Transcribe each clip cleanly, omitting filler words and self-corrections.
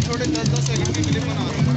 छोटे 10-10 सेकंड की क्लिप बना रहा हूँ।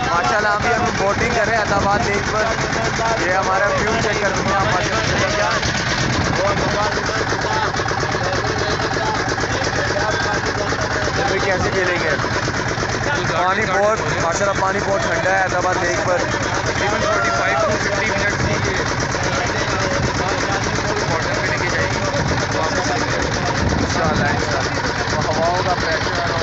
माशाल्लाह अभी हम बोटिंग कर रहे हैं अहमदाबाद लेक पर। ये हमारा व्यू चेक कर सकते हैं आप कैसे खेलेंगे। पानी बहुत माशाल्लाह पानी बहुत ठंडा है अहमदाबाद लेक पर। तकरीबन 45 to 50 मिनट की वाटर पे लेके जाएंगे वापस इंशाल्लाह। हवाओं का प्रेशर